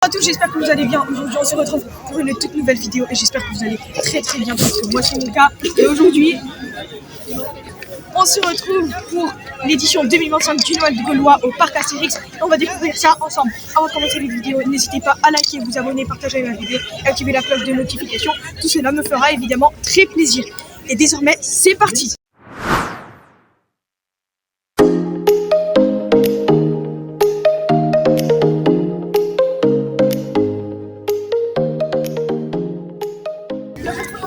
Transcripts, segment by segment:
Bonjour à tous, j'espère que vous allez bien. Aujourd'hui on se retrouve pour une toute nouvelle vidéo et j'espère que vous allez très bien parce que moi c'est mon cas. Et aujourd'hui on se retrouve pour l'édition 2025 du Noël de Gaulois au parc Astérix et on va découvrir ça ensemble. Avant de commencer les vidéos, n'hésitez pas à liker, vous abonner, partager la vidéo et activer la cloche de notification. Tout cela me fera évidemment très plaisir. Et désormais c'est parti.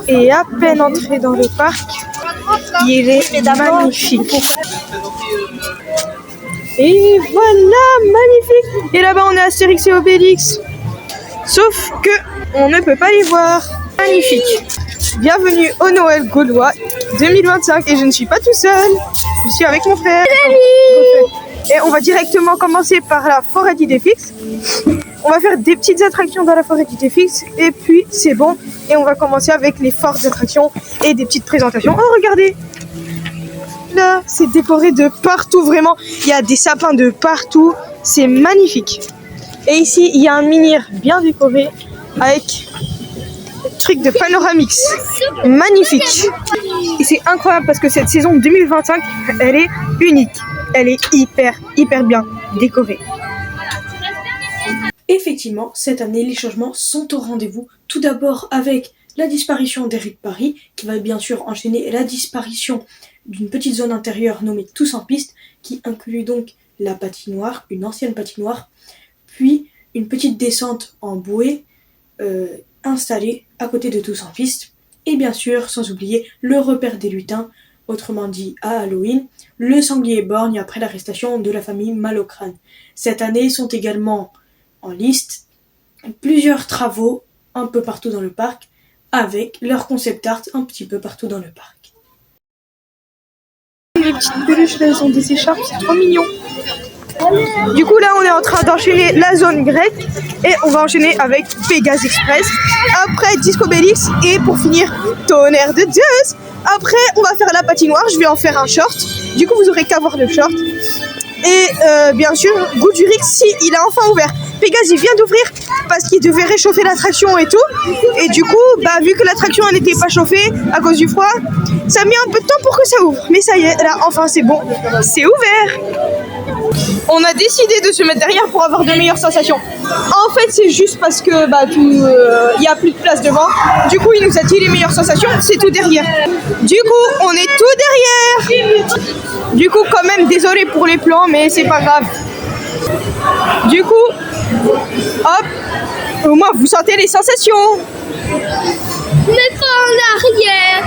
Et à peine entré dans le parc, il est magnifique. Et voilà, magnifique. Et là-bas, on est Astérix et Obélix. Sauf que on ne peut pas les voir. Magnifique. Bienvenue au Noël Gaulois 2025. Et je ne suis pas tout seul. Je suis avec mon frère. Et on va directement commencer par la forêt d'Idéfix. On va faire des petites attractions dans la forêt d'Idéfix. Et puis, c'est bon. Et on va commencer avec les fortes attractions et des petites présentations. Oh, regardez! Là, c'est décoré de partout, vraiment. Il y a des sapins de partout. C'est magnifique. Et ici, il y a un menhir bien décoré avec un truc de panoramix. Magnifique. Et c'est incroyable parce que cette saison 2025, elle est unique. Elle est hyper bien décorée. Effectivement, cette année, les changements sont au rendez-vous. Tout d'abord avec la disparition d'Éric Paris, qui va bien sûr enchaîner la disparition d'une petite zone intérieure nommée Tous en piste, qui inclut donc la patinoire, une ancienne patinoire, puis une petite descente en bouée installée à côté de Tous en piste, et bien sûr, sans oublier le repère des lutins, autrement dit à Halloween, le sanglier borgne après l'arrestation de la famille Malocrane. Cette année sont également en liste plusieurs travaux un peu partout dans le parc avec leur concept art un petit peu partout dans le parc. Les petites peluches là, elles ont des écharpes, c'est trop mignon. Du coup là on est en train d'enchaîner la zone grecque et on va enchaîner avec Pégase Express, après Disco Bellix et pour finir Tonnerre de Zeus. Après on va faire la patinoire, je vais en faire un short, du coup vous aurez qu'à voir le short. Et bien sûr Goudurix si il a enfin ouvert. Pégase il vient d'ouvrir parce qu'il devait réchauffer l'attraction et tout. Et du coup, vu que l'attraction elle n'était pas chauffée à cause du froid, ça a mis un peu de temps pour que ça ouvre. Mais ça y est, là enfin c'est bon, c'est ouvert. On a décidé de se mettre derrière pour avoir de meilleures sensations. En fait c'est juste parce que il n'y a plus de place devant. Du coup il nous a dit les meilleures sensations, c'est tout derrière. Du coup on est tout derrière. Du coup quand même désolé pour les plans mais c'est pas grave. Du coup, hop, au moins vous sentez les sensations. Mais pas en arrière.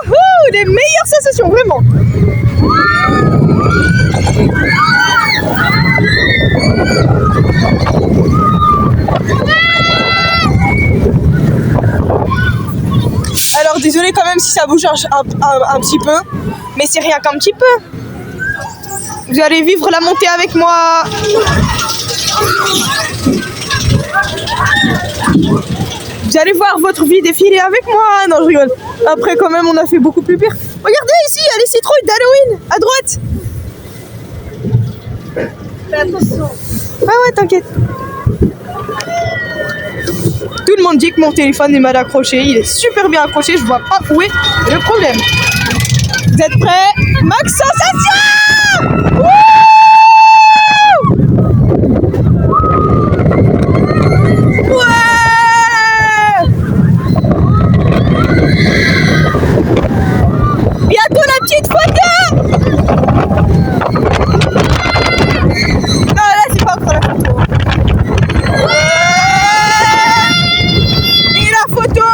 Wouhou, les meilleures sensations, vraiment. Alors désolé quand même si ça bouge un petit peu, mais c'est rien qu'un petit peu. Vous allez vivre la montée avec moi. Vous allez voir votre vie défiler avec moi. Non, je rigole. Après, quand même, on a fait beaucoup plus pire. Regardez ici, il y a les citrouilles d'Halloween à droite. Fais attention. Ah ouais, t'inquiète. Tout le monde dit que mon téléphone est mal accroché. Il est super bien accroché. Je vois pas où est le problème. Vous êtes prêts? Max sensation! Wouh! Ouais! Bientôt la petite photo! Non, là c'est pas encore la photo. Ouais! Et la photo!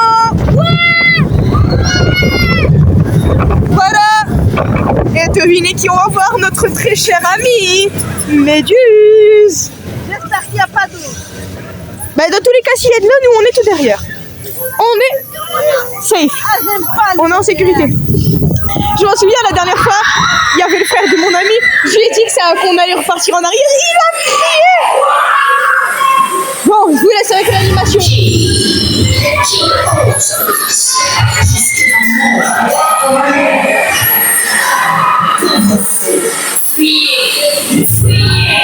Et devinez qui on va voir, notre très cher ami Méduse. J'espère qu'il n'y a pas d'eau. Dans tous les cas, s'il y a de l'eau, nous on est tout derrière. On est safe. Ah, j'aime pas. On est en sécurité. Je m'en souviens la dernière fois, il y avait le frère de mon ami. Je lui ai dit que qu'on allait repartir en arrière. Il a crié. Bon, je vous laisse avec l'animation. Fuyez, fuyez.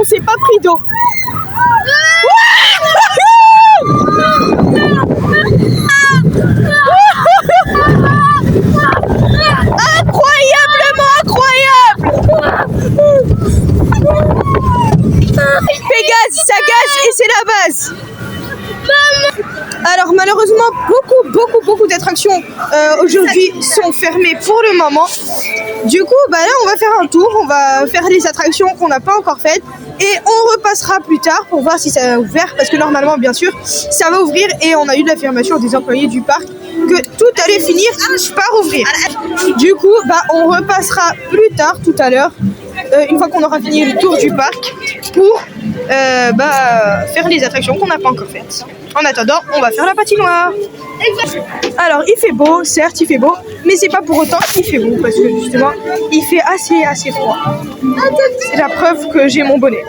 on s'est pas pris d'eau. Incroyablement incroyable. Pégase, ça gage et c'est la base. Alors malheureusement beaucoup d'attractions aujourd'hui sont fermées pour le moment. Du coup là on va faire un tour, on va faire les attractions qu'on n'a pas encore faites et on repassera plus tard pour voir si ça a ouvert parce que normalement bien sûr ça va ouvrir et on a eu l'affirmation des employés du parc que tout allait finir par ouvrir. Du coup on repassera plus tard tout à l'heure une fois qu'on aura fini le tour du parc pour faire les attractions qu'on n'a pas encore faites. En attendant, on va faire la patinoire. Alors, il fait beau, certes, il fait beau, mais c'est pas pour autant qu'il fait beau parce que justement, il fait assez froid. C'est la preuve que j'ai mon bonnet.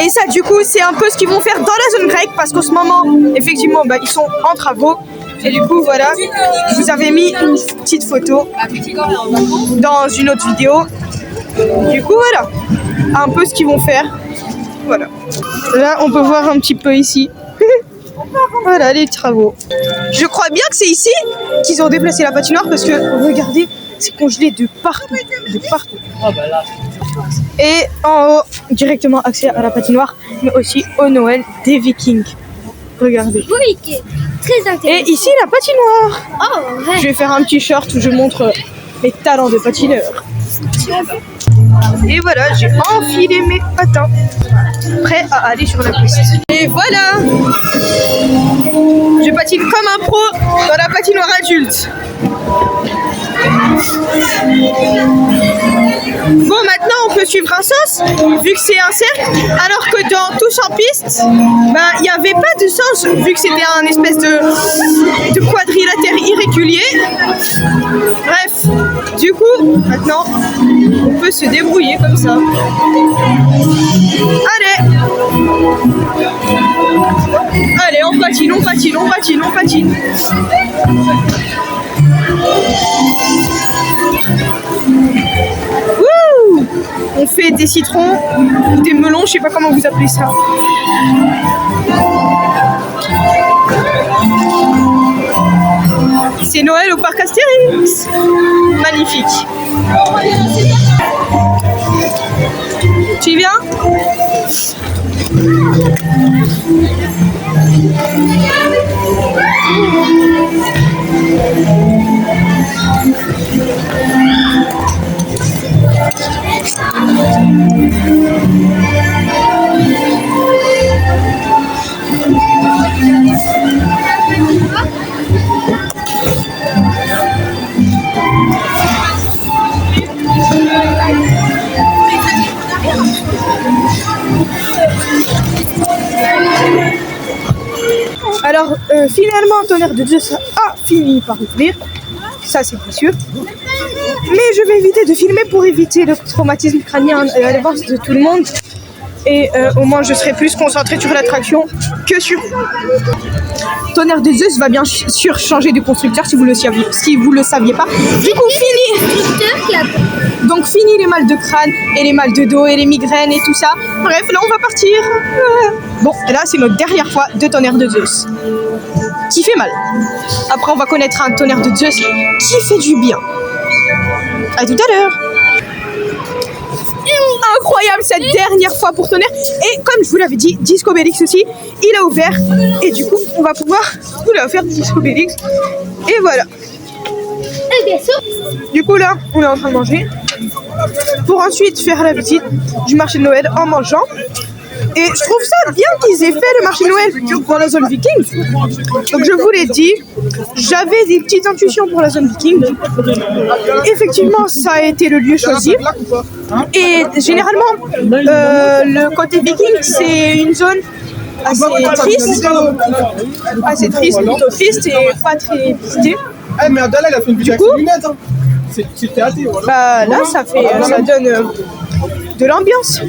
Et ça, du coup, c'est un peu ce qu'ils vont faire dans la zone grecque parce qu'en ce moment, effectivement, ils sont en travaux. Et du coup, voilà, je vous avais mis une petite photo dans une autre vidéo. Du coup, voilà, un peu ce qu'ils vont faire. Voilà. Là, on peut voir un petit peu ici. Voilà les travaux. Je crois bien que c'est ici qu'ils ont déplacé la patinoire parce que regardez, c'est congelé de partout, Et en haut, directement accès à la patinoire, mais aussi au Noël des Vikings. Regardez. Oui, très intéressant. Et ici la patinoire. Oh, ouais. Je vais faire un petit short où je montre mes talents de patineur. Et voilà, j'ai enfilé mes patins, prêt à aller sur la piste. Et voilà, je patine comme un pro dans la patinoire adulte. Bon, maintenant on peut suivre un sens, vu que c'est un cercle, alors que dans Tous en piste, il n'y avait pas de sens, vu que c'était un espèce de quadrilatère irrégulier. Bref, du coup, maintenant, on peut se débrouiller comme ça. Allez, on patine. Wouh! On fait des citrons ou des melons, je sais pas comment vous appelez ça. C'est Noël au parc Astérix. Magnifique. Tu y viens? Alors, finalement, Tonnerre de Zeus a fini par ouvrir. Ça, c'est pas sûr. Mais je vais éviter de filmer pour éviter le traumatisme crânien à l'avance de tout le monde. Et au moins, je serai plus concentrée sur l'attraction que sur... Tonnerre de Zeus va bien sûr changer de constructeur si vous le saviez pas. Du coup, fini. Donc, fini les mal de crâne et les mal de dos et les migraines et tout ça. Bref, là, on va partir. Bon, là, c'est notre dernière fois de Tonnerre de Zeus. Qui fait mal. Après, on va connaître un Tonnerre de Zeus qui fait du bien. À tout à l'heure. Incroyable cette dernière fois pour Tonnerre. Et comme je vous l'avais dit, Disco Bellix aussi, il a ouvert. Et du coup, on va pouvoir faire Disco Bellix. Et voilà. Du coup, là, on est en train de manger. Pour ensuite faire la visite du marché de Noël en mangeant. Et je trouve ça bien qu'ils aient fait le marché de Noël dans la zone viking. Donc je vous l'ai dit, j'avais des petites intuitions pour la zone viking. Effectivement, ça a été le lieu choisi. Et généralement, le côté viking, c'est une zone assez triste, plutôt triste et pas très visitée. Mais Adala, il a fait une vidéo avec ses lunettes. C'était athée, voilà. Là, ça donne de l'ambiance.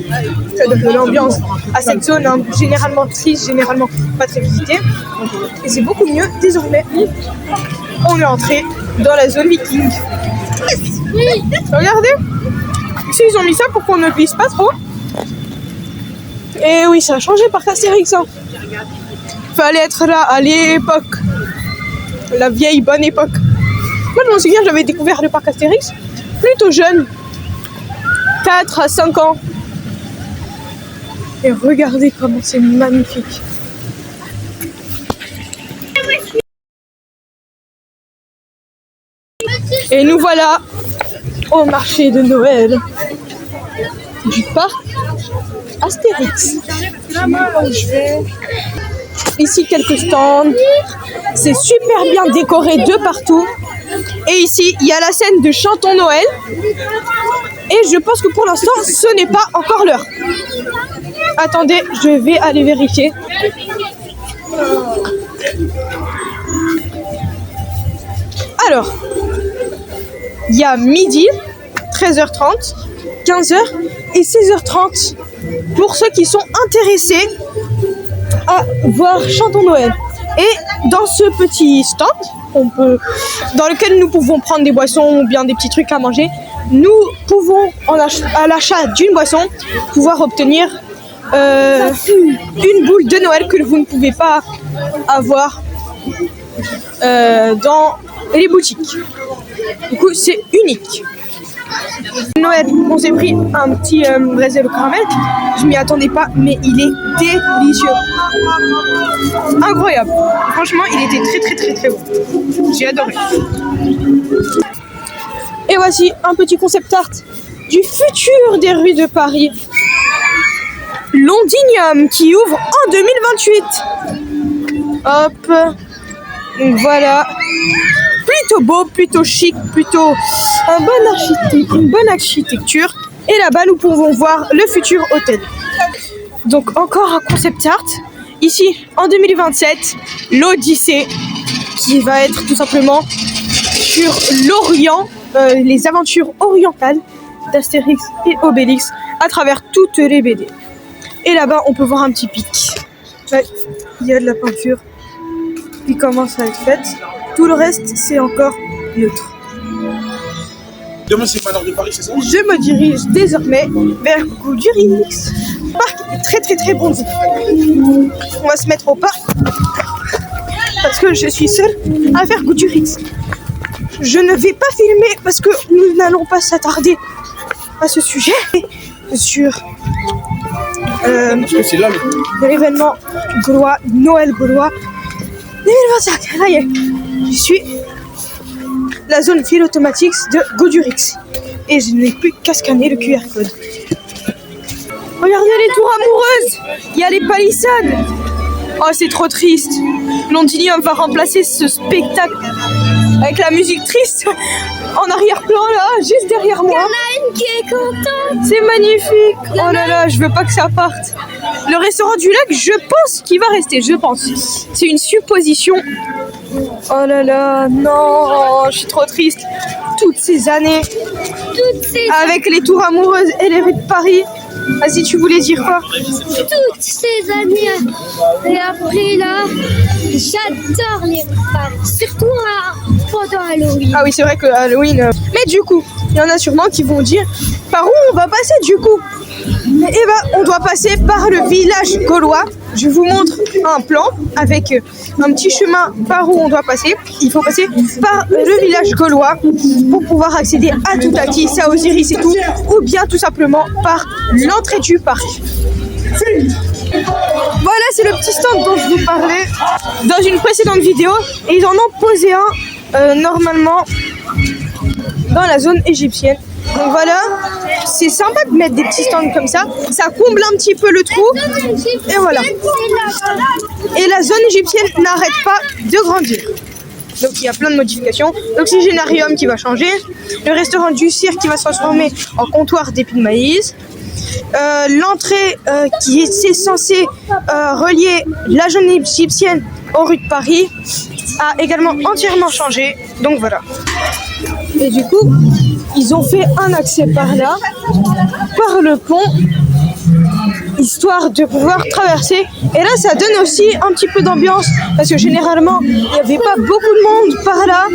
Ça donne de l'ambiance à cette zone généralement triste, généralement pas très visitée. Et c'est beaucoup mieux désormais. On est entré dans la zone viking. Regardez, si ils ont mis ça pour qu'on ne glisse pas trop. Et oui, ça a changé par Astérix. Hein. Fallait être là à l'époque. La vieille bonne époque. Moi, je me souviens, j'avais découvert le parc Astérix plutôt jeune. 4 à 5 ans. Et regardez comment c'est magnifique. Et nous voilà au marché de Noël du parc Astérix. Ici quelques stands. C'est super bien décoré de partout. Et ici, il y a la scène de Chantons Noël. Et je pense que pour l'instant, ce n'est pas encore l'heure. Attendez, je vais aller vérifier. Alors, il y a midi, 13h30, 15h et 16h30 pour ceux qui sont intéressés à voir Chantons Noël. Et dans ce petit stand, dans lequel nous pouvons prendre des boissons ou bien des petits trucs à manger, nous pouvons, à l'achat d'une boisson, pouvoir obtenir une boule de Noël que vous ne pouvez pas avoir dans les boutiques. Du coup, c'est unique. Noël, on s'est pris un petit brésil au caramel. Je m'y attendais pas, mais il est délicieux. Incroyable. Franchement, il était très bon. J'ai adoré. Et voici un petit concept art du futur des rues de Paris. Londinium qui ouvre en 2028. Hop. Donc voilà. Plutôt beau, plutôt chic, plutôt une bonne architecture. Et là-bas, nous pouvons voir le futur hôtel. Donc encore un concept art. Ici, en 2027, l'Odyssée, qui va être tout simplement sur l'Orient, les aventures orientales d'Astérix et Obélix à travers toutes les BD. Et là-bas, on peut voir un petit pic. Ouais, il y a de la peinture qui commence à être faite. Tout le reste, c'est encore neutre. Demain, c'est Malheur de Paris, c'est ça? Je me dirige désormais vers Goudurix. Le parc est très bon. On va se mettre au parc parce que je suis seule à faire Goudurix. Je ne vais pas filmer parce que nous n'allons pas s'attarder à ce sujet sur l'événement gaulois, Noël gaulois 2025. Là, je suis la zone file automatique de Goudurix et je n'ai plus qu'à scanner le QR code. Regardez les tours amoureuses, il y a les palissades. Oh, c'est trop triste. Londinium va remplacer ce spectacle avec la musique triste en arrière-plan là, juste derrière moi. Il y en a une qui est contente. C'est magnifique. Oh là là, je veux pas que ça parte. Le restaurant du lac, je pense qu'il va rester, je pense. C'est une supposition. Oh là là, non, je suis trop triste. Toutes ces années, avec les tours amoureuses et les rues de Paris. Vas-y, tu voulais dire quoi? Toutes ces années. Et après là, j'adore les parcs, surtout pendant Halloween. Ah oui, c'est vrai que Halloween... Mais du coup, il y en a sûrement qui vont dire par où on va passer du coup? Eh ben, on doit passer par le village gaulois. Je vous montre un plan avec un petit chemin par où on doit passer. Il faut passer par le village gaulois pour pouvoir accéder à Toutaki, à Osiris et tout, ou bien tout simplement par l'entrée du parc. Voilà, c'est le petit stand dont je vous parlais dans une précédente vidéo. Et ils en ont posé un normalement dans la zone égyptienne. Donc voilà, c'est sympa de mettre des petits stands comme ça. Ça comble un petit peu le trou. Et voilà. Et la zone égyptienne n'arrête pas de grandir. Donc il y a plein de modifications. L'oxygénarium qui va changer. Le restaurant du cirque qui va se transformer en comptoir d'épis de maïs. L'entrée qui est censée relier la zone égyptienne aux rues de Paris a également entièrement changé. Donc voilà. Et du coup, ils ont fait un accès par là, par le pont, histoire de pouvoir traverser. Et là, ça donne aussi un petit peu d'ambiance, parce que généralement, il n'y avait pas beaucoup de monde par là.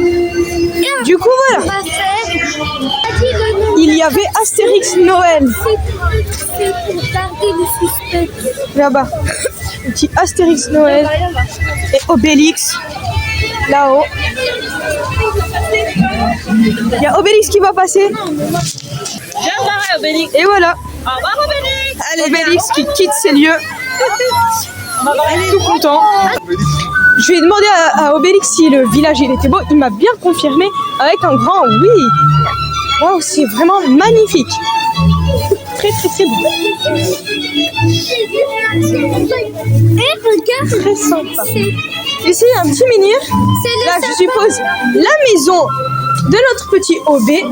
Du coup, voilà. Il y y avait Astérix Noël. C'est pour garder le suspect. Là-bas. Un petit Astérix Noël. Et Obélix. Là-haut. Il y a Obélix qui va passer. Viens Obélix. Et voilà. Au revoir Obélix. Obélix qui quitte ces lieux. Tout content. Je lui ai demandé à Obélix si le village il était beau. Il m'a bien confirmé avec un grand oui. Wow, c'est vraiment magnifique. Très très très beau. Et regarde, Très sympa. c'est Ici, un petit menhir. Là, je suppose la maison de notre petit Obé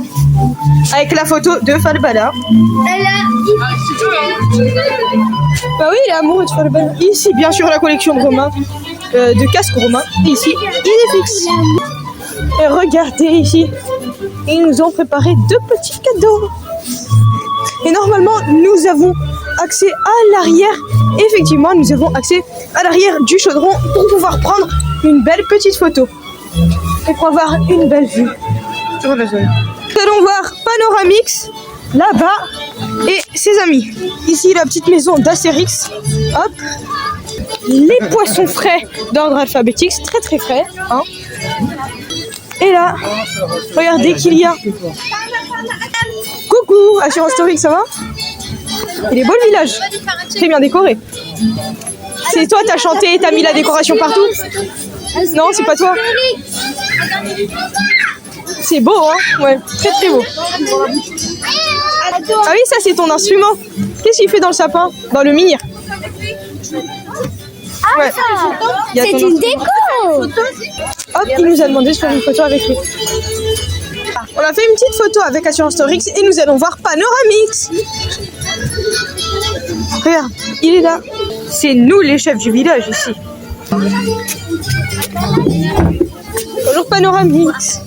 avec la photo de Falbala. elle a Bah oui, il est amoureux de Falbala. Ici, bien sûr, la collection de Romain, de casques romains. Et ici, il est fixe. Et regardez ici, ils nous ont préparé 2 petits cadeaux. Et normalement, nous avons accès à l'arrière. Effectivement, nous avons accès à l'arrière du chaudron pour pouvoir prendre une belle petite photo. Et pour avoir une belle vue sur la zone. Nous allons voir Panoramix, là-bas, et ses amis. Ici, la petite maison d'Astérix. Hop. Les poissons frais d'ordre alphabétique, c'est très très frais. Hein. Et là, regardez qu'il y a... Coucou, Assurance Historique, ça va? Il est beau le village, très bien décoré. C'est toi, t'as chanté, t'as mis la décoration partout? Non, c'est pas toi. C'est beau, hein? Ouais, très très beau. Ah oui, ça c'est ton instrument. Qu'est-ce qu'il fait dans le sapin? Dans le menhir? Ouais. Il y a c'est ton une instrument. déco. Hop, il nous a demandé de faire une photo avec lui. On a fait une petite photo avec Assurance Storix et nous allons voir Panoramix. Regarde, il est là. C'est nous les chefs du village ici. Bonjour Panoramix.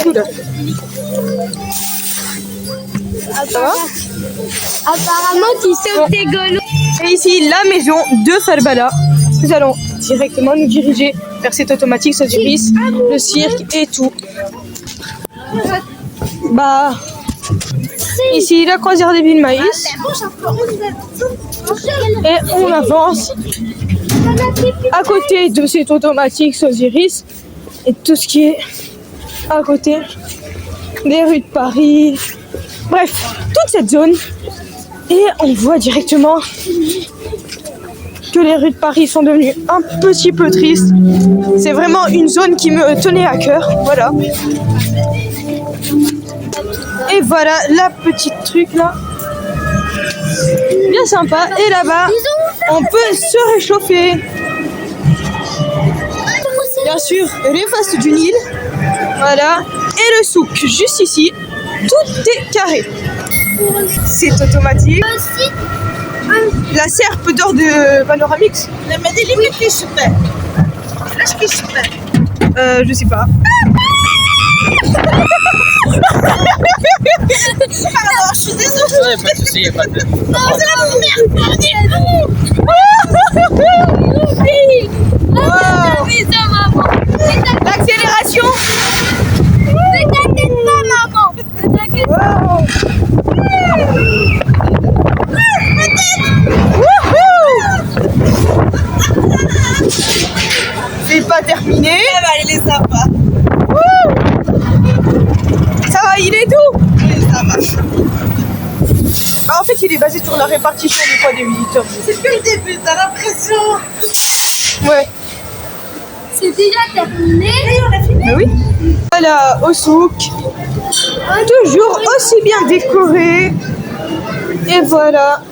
Oula. Ça va? Apparemment, tu sautes tes golos. Et ici, la maison de Falbala. Nous allons directement nous diriger vers cette automatique Osiris, le cirque et tout. Bah, ici, la croisière des villes maïs. Et on avance à côté de cette automatique Osiris et tout ce qui est à côté des rues de Paris. Bref, toute cette zone. Et on voit directement que les rues de Paris sont devenues un petit peu tristes. C'est vraiment une zone qui me tenait à cœur. Voilà. Et voilà la petite truc là. Bien sympa. Et là-bas, on peut se réchauffer. Bien sûr, les faces du Nil. Voilà. Et le souk juste ici. Tout est carré. C'est automatique. La serpe d'or de Panoramix. Je sais pas. Pardon, je suis désolée. Ouais, pas de soucis, y a pas de... Non, c'est la première fois. L'accélération. Ne t'inquiète pas, maman. Ne t'inquiète pas. C'est pas terminé. Ça va, il est sympa. Ça va, il est doux. Oui, ça va. Bah, en fait, il est basé sur la répartition du poids des visiteurs. C'est que le début, t'as l'impression. Ouais. C'est déjà terminé. Bah oui. Voilà, au souk. Toujours aussi bien décoré. Et voilà.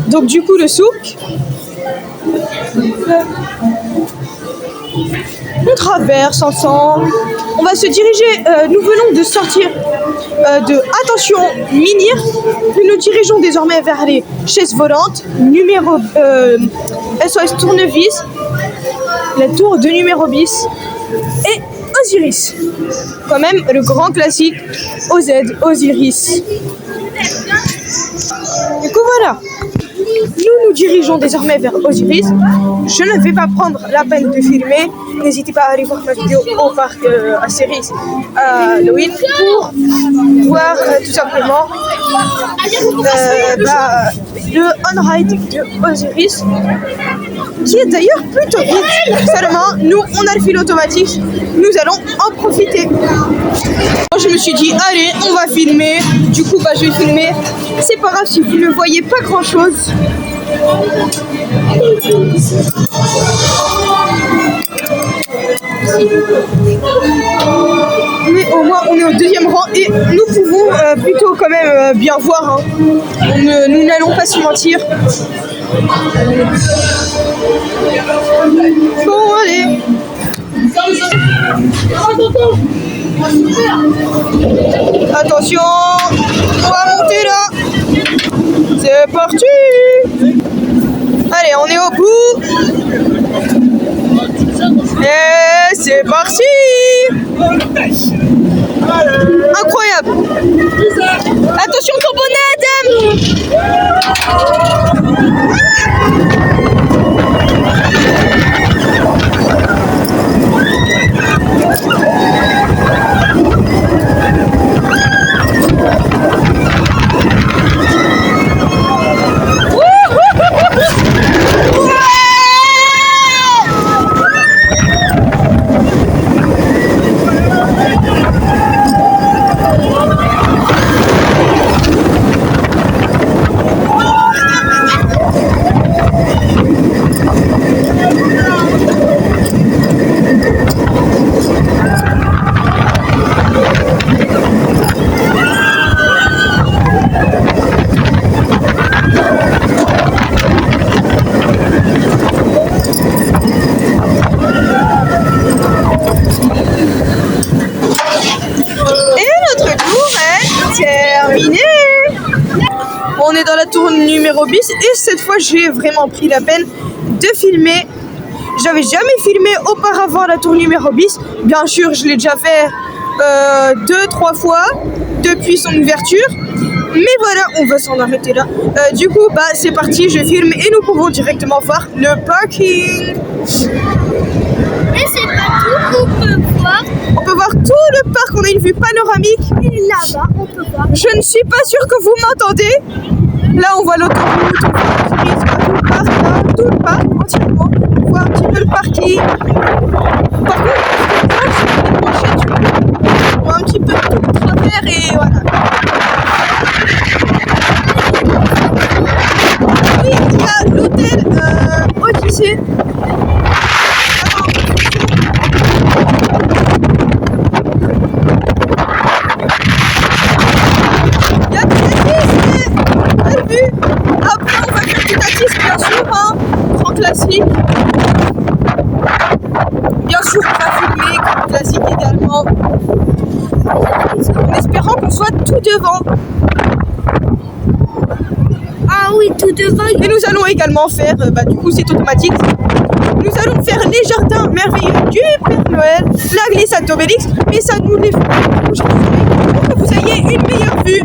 Donc du coup, le souk. On traverse ensemble. On va se diriger. Nous venons de sortir de Attention Menhir. Nous nous dirigeons désormais vers les chaises volantes. Numéro SOS Tournevis. La tour de numéro bis. Et Osiris. Quand même le grand classique OZ Osiris. Du coup voilà. nous nous dirigeons désormais vers Osiris. Je ne vais pas prendre la peine de filmer. N'hésitez pas à aller voir ma vidéo au parc Astérix à Halloween pour voir tout simplement le on-ride de Osiris, qui est d'ailleurs plutôt vite. Seulement, nous, on a le fil automatique, nous allons en profiter. Moi, je me suis dit, allez, on va filmer. Du coup, je vais filmer. C'est pas grave si vous ne voyez pas grand-chose. Mais au moins, on est au deuxième rang et nous pouvons plutôt quand même bien voir. Hein. Nous n'allons pas se mentir. Bon, allez. Attention, on va monter là. C'est parti. Allez, on est au bout. Et c'est parti. Incroyable. Attention, ton bonnet, Adam. On est dans la tour numéro 10 et cette fois j'ai vraiment pris la peine de filmer. J'avais jamais filmé auparavant la tour numéro 10. Bien sûr, je l'ai déjà fait 2-3 fois depuis son ouverture. Mais voilà, on va s'en arrêter là. Du coup, c'est parti, je filme et nous pouvons directement voir le parking. Et c'est pas tout, on peut voir. On peut voir tout le parc, on a une vue panoramique. Et là-bas, on peut voir. Je ne suis pas sûre que vous m'entendez. Là, on voit l'autoroute, on voit tout le parc entièrement. On voit un petit peu le parking. Par contre, on voit un petit peu tout le travers et voilà. Oui, il y a l'hôtel Odyssée. Après, on va faire du taxis, bien sûr, hein, grand classique. Bien sûr, on va filmer, grand classique également. En espérant qu'on soit tout devant. Ah oui, tout devant. Et nous allons également faire, du coup, c'est automatique. Nous allons faire les jardins merveilleux du Père Noël, la glissade d'Obélix, mais ça nous les fait pour que vous ayez une meilleure vue.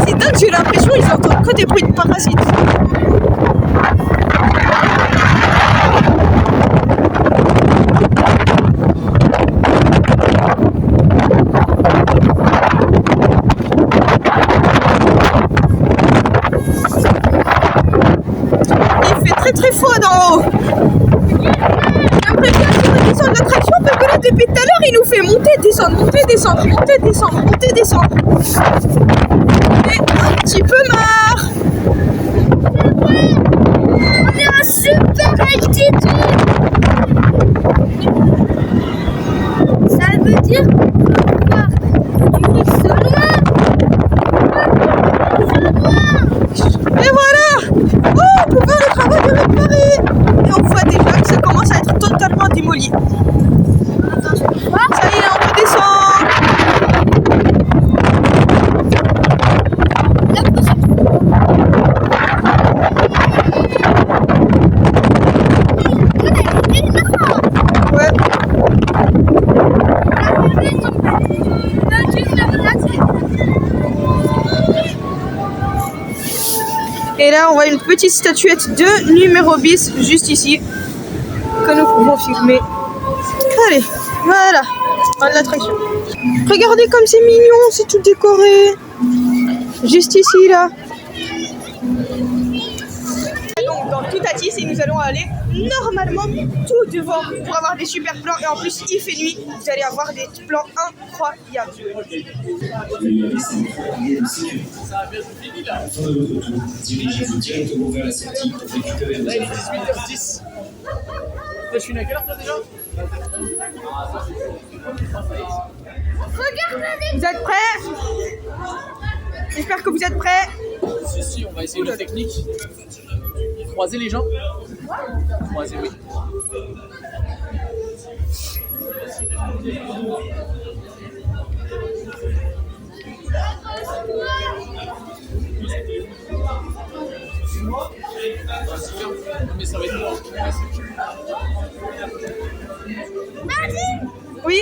C'est dingue, j'ai l'impression qu'ils entendent que des bruits de parasites. Il fait très très froid d'en haut. J'aimerais bien qu'il redescende l'attraction parce que là depuis tout à l'heure il nous fait monter, descendre, monter, descendre, monter, descendre, monter, descendre. Et un petit peu marre. On est à super altitude. Ça veut dire qu'on va voir du risque loin. Et voilà. Oh, on peut voir le travail de réparer. Et on voit déjà que ça commence à être totalement démoli. Ça y est, on redescend. là, on voit une petite statuette de numéro bis juste ici que nous pouvons filmer. Allez, voilà, l'attraction. Regardez comme c'est mignon, c'est tout décoré. Juste ici, là. Donc, dans tout Atis, et nous allons aller normalement tout devant pour avoir des super plans. Et en plus, il fait nuit, vous allez avoir des plans incroyables. Dirigez-vous directement vers la sortie pour récupérer vos affaires. 18h10. T'as fini à quelle heure toi déjà? Vous êtes prêts? J'espère que vous êtes prêts. Si, on va essayer une technique. Croiser les gens. Croiser, oui. Mais ça va être bon. Oui?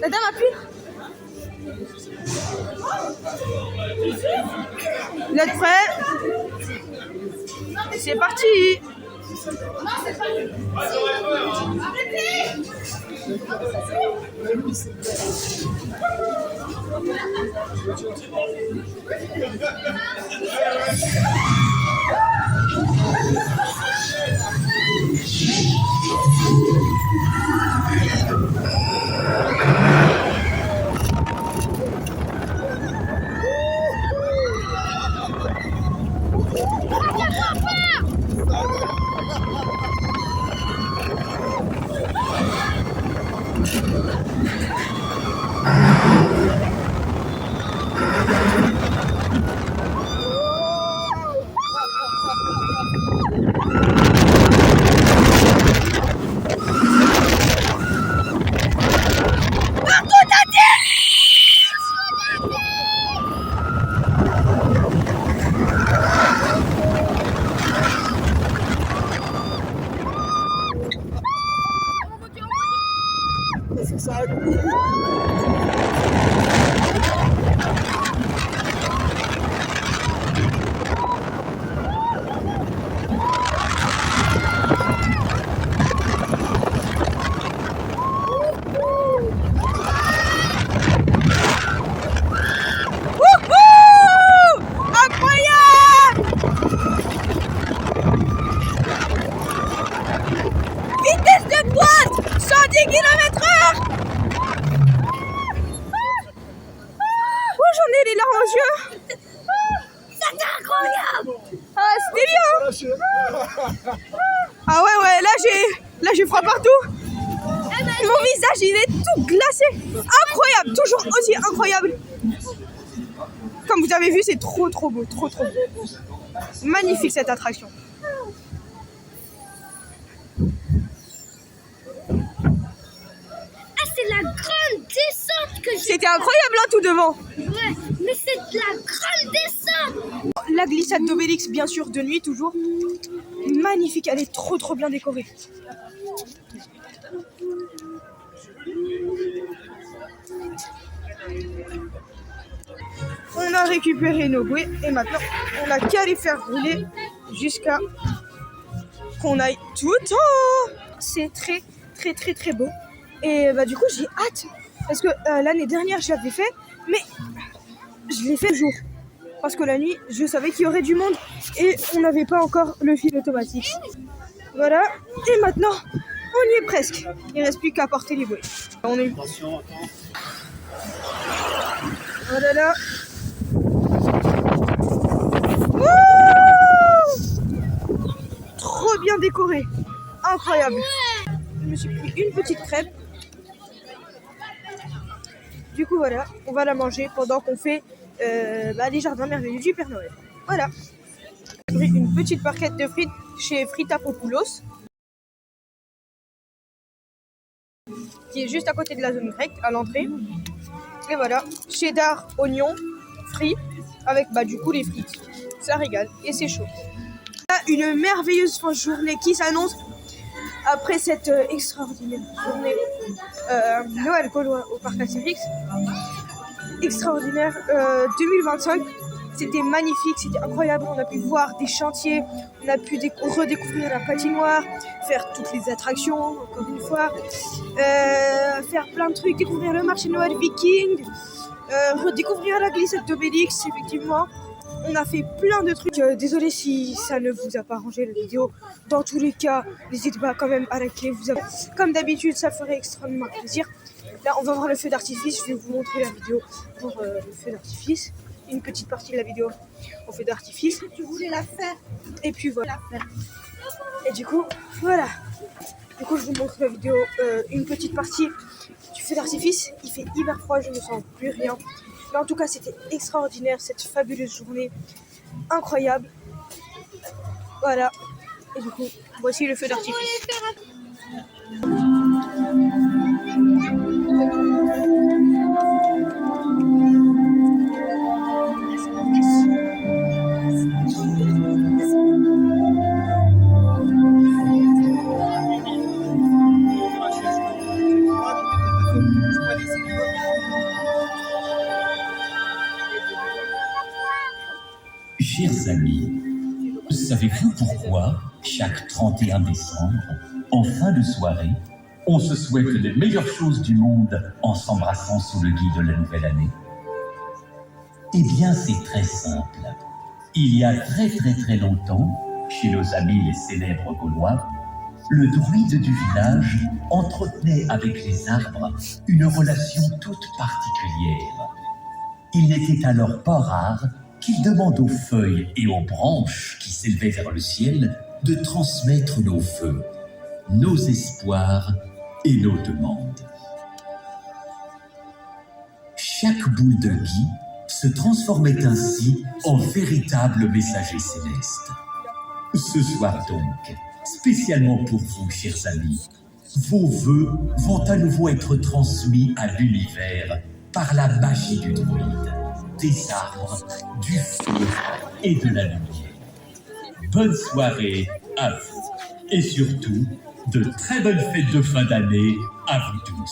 La dame appuie. Vous êtes prêts? C'est parti. Ah ouais, là j'ai froid partout. Mon visage il est tout glacé. Incroyable, toujours aussi incroyable. Comme vous avez vu, c'est trop beau, trop beau. Magnifique cette attraction. Ah, c'est la grande descente que j'ai. C'était incroyable hein, tout devant. Ouais, mais c'est la grande descente. La glissade d'Obélix, bien sûr, de nuit toujours. Magnifique, elle est trop bien décorée. On a récupéré nos bouées et maintenant on n'a qu'à les faire rouler jusqu'à qu'on aille tout en haut. C'est très beau. Et bah du coup j'ai hâte parce que l'année dernière je l'avais fait, mais je l'ai fait le jour. Parce que la nuit, je savais qu'il y aurait du monde et on n'avait pas encore le fil automatique. Voilà, et maintenant, on y est presque. Il ne reste plus qu'à porter les bouées. On est... Attention, attends. Voilà là. Trop bien décoré. Incroyable. Je me suis pris une petite crêpe. Du coup, voilà, on va la manger pendant qu'on fait les jardins merveilleux du Père Noël. Voilà. J'ai pris une petite barquette de frites chez Fritapopoulos, qui est juste à côté de la zone grecque, à l'entrée. Et voilà, cheddar, oignon, frit, avec du coup les frites. Ça régale et c'est chaud. Là, une merveilleuse journée qui s'annonce. après cette extraordinaire journée Noël gaulois au parc Astérix. Extraordinaire 2025. C'était magnifique, c'était incroyable. On a pu voir des chantiers, on a pu redécouvrir la patinoire, faire toutes les attractions, encore une fois, faire plein de trucs, découvrir le marché de Noël Viking, redécouvrir la glissade d'Obélix, effectivement. On a fait plein de trucs. Désolé si ça ne vous a pas arrangé la vidéo. Dans tous les cas, n'hésitez pas quand même à liker. Comme d'habitude, ça ferait extrêmement plaisir. Là, on va voir le feu d'artifice. Je vais vous montrer la vidéo pour le feu d'artifice. Une petite partie de la vidéo au feu d'artifice. Tu voulais la faire. Et puis voilà. Et du coup, voilà. Du coup, je vous montre la vidéo, une petite partie du feu d'artifice. Il fait hyper froid, je ne sens plus rien. Mais en tout cas, c'était extraordinaire, cette fabuleuse journée. Incroyable. Voilà. Et du coup, voici le feu d'artifice. Chers amis, savez-vous pourquoi chaque 31 décembre, en fin de soirée, on se souhaite les meilleures choses du monde en s'embrassant sous le gui de la nouvelle année? Eh bien, c'est très simple. Il y a très longtemps, chez nos amis les célèbres Gaulois, le druide du village entretenait avec les arbres une relation toute particulière. Il n'était alors pas rare qu'il demande aux feuilles et aux branches qui s'élevaient vers le ciel de transmettre nos vœux, nos espoirs et nos demandes. Chaque boule de gui se transformait ainsi en véritable messager céleste. Ce soir donc, spécialement pour vous, chers amis, vos vœux vont à nouveau être transmis à l'univers par la magie du druide, des arbres, du feu et de la lumière. Bonne soirée à vous et surtout, de très bonnes fêtes de fin d'année à vous tous.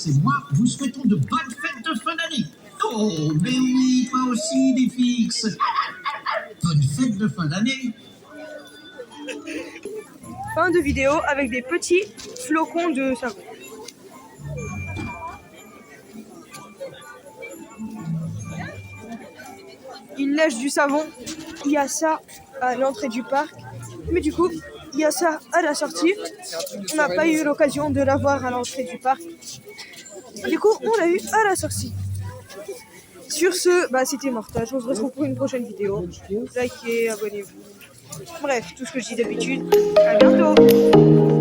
Et moi, vous souhaitons de bonnes fêtes de fin d'année. Oh, mais oui, toi aussi, des fixes. Bonne fête de fin d'année. Fin de vidéo avec des petits flocons de savon. Il lèche du savon. Il y a ça à l'entrée du parc. Mais du coup, il y a ça à la sortie. On n'a pas eu l'occasion de l'avoir à l'entrée du parc. Du coup, on l'a eu à la sortie. Sur ce, bah c'était Mortage. On se retrouve pour une prochaine vidéo. Likez, abonnez-vous. Bref, tout ce que je dis d'habitude. À bientôt.